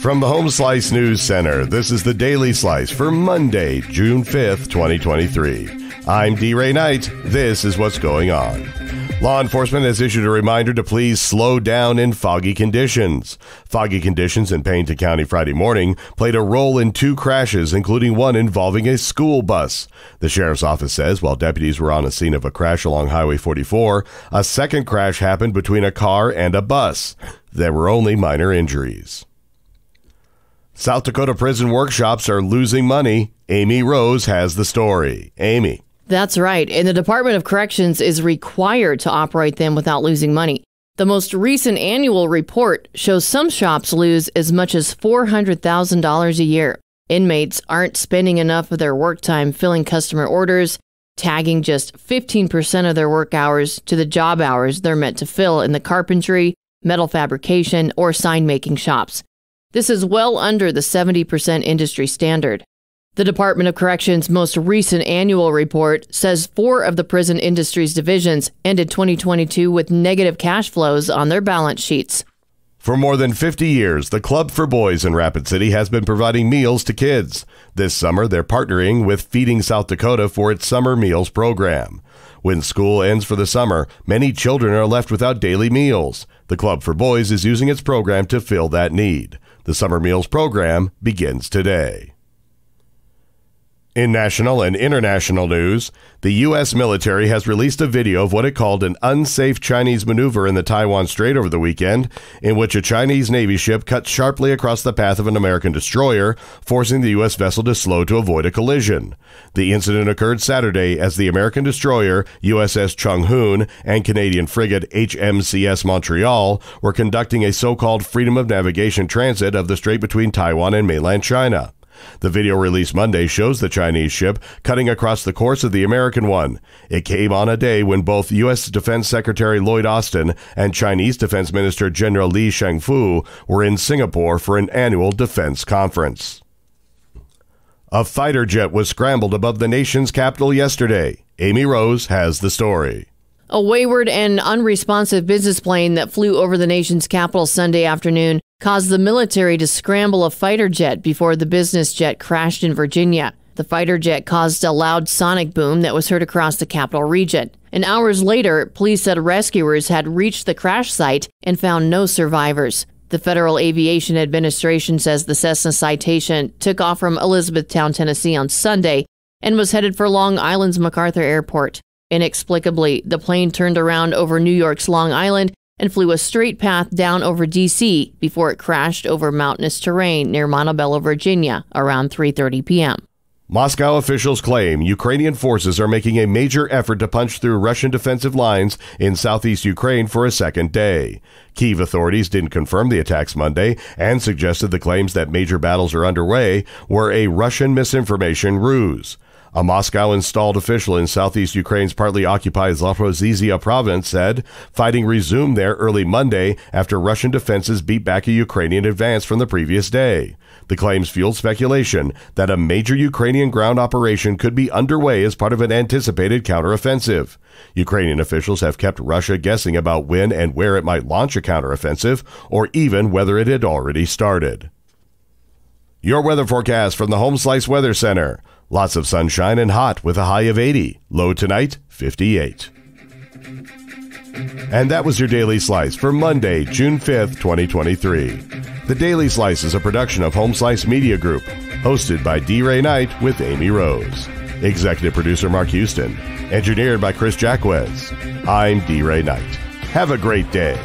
From the Home Slice News Center, this is the Daily Slice for Monday, June 5th, 2023. I'm D-Ray Knight. This is what's going on. Law enforcement has issued a reminder to please slow down in foggy conditions. Foggy conditions in Payne County Friday morning played a role in 2 crashes, including one involving a school bus. The sheriff's office says while deputies were on the scene of a crash along Highway 44, a second crash happened between a car and a bus. There were only minor injuries. South Dakota prison workshops are losing money. Amy Rose has the story. Amy. That's right, and the Department of Corrections is required to operate them without losing money. The most recent annual report shows some shops lose as much as $400,000 a year. Inmates aren't spending enough of their work time filling customer orders, tagging just 15% of their work hours to the job hours they're meant to fill in the carpentry, metal fabrication, or sign-making shops. This is well under the 70% industry standard. The Department of Corrections' most recent annual report says 4 of the prison industry's divisions ended 2022 with negative cash flows on their balance sheets. For more than 50 years, the Club for Boys in Rapid City has been providing meals to kids. This summer, they're partnering with Feeding South Dakota for its Summer Meals program. When school ends for the summer, many children are left without daily meals. The Club for Boys is using its program to fill that need. The Summer Meals program begins today. In national and international news, the U.S. military has released a video of what it called an unsafe Chinese maneuver in the Taiwan Strait over the weekend, in which a Chinese Navy ship cut sharply across the path of an American destroyer, forcing the U.S. vessel to slow to avoid a collision. The incident occurred Saturday as the American destroyer USS Chung Hoon and Canadian frigate HMCS Montreal were conducting a so-called freedom of navigation transit of the strait between Taiwan and mainland China. The video released Monday shows the Chinese ship cutting across the course of the American one. It came on a day when both U.S. Defense Secretary Lloyd Austin and Chinese Defense Minister General Li Shangfu were in Singapore for an annual defense conference. A fighter jet was scrambled above the nation's capital yesterday. Amy Rose has the story. A wayward and unresponsive business plane that flew over the nation's capital Sunday afternoon caused the military to scramble a fighter jet before the business jet crashed in Virginia. The fighter jet caused a loud sonic boom that was heard across the capital region. And hours later, police said rescuers had reached the crash site and found no survivors. The Federal Aviation Administration says the Cessna Citation took off from Elizabethtown, Tennessee on Sunday and was headed for Long Island's MacArthur Airport. Inexplicably, the plane turned around over New York's Long Island and flew a straight path down over D.C. before it crashed over mountainous terrain near Montebello, Virginia, around 3:30 p.m. Moscow officials claim Ukrainian forces are making a major effort to punch through Russian defensive lines in southeast Ukraine for a second day. Kyiv authorities didn't confirm the attacks Monday and suggested the claims that major battles are underway were a Russian misinformation ruse. A Moscow-installed official in southeast Ukraine's partly occupied Zaporizhzhia province said fighting resumed there early Monday after Russian defenses beat back a Ukrainian advance from the previous day. The claims fueled speculation that a major Ukrainian ground operation could be underway as part of an anticipated counteroffensive. Ukrainian officials have kept Russia guessing about when and where it might launch a counteroffensive, or even whether it had already started. Your weather forecast from the Home Slice Weather Center. Lots of sunshine and hot with a high of 80. Low tonight, 58. And that was your Daily Slice for Monday, June 5th, 2023. The Daily Slice is a production of Home Slice Media Group, hosted by D-Ray Knight with Amy Rose. Executive producer Mark Houston. Engineered by Chris Jacquez. I'm D-Ray Knight. Have a great day.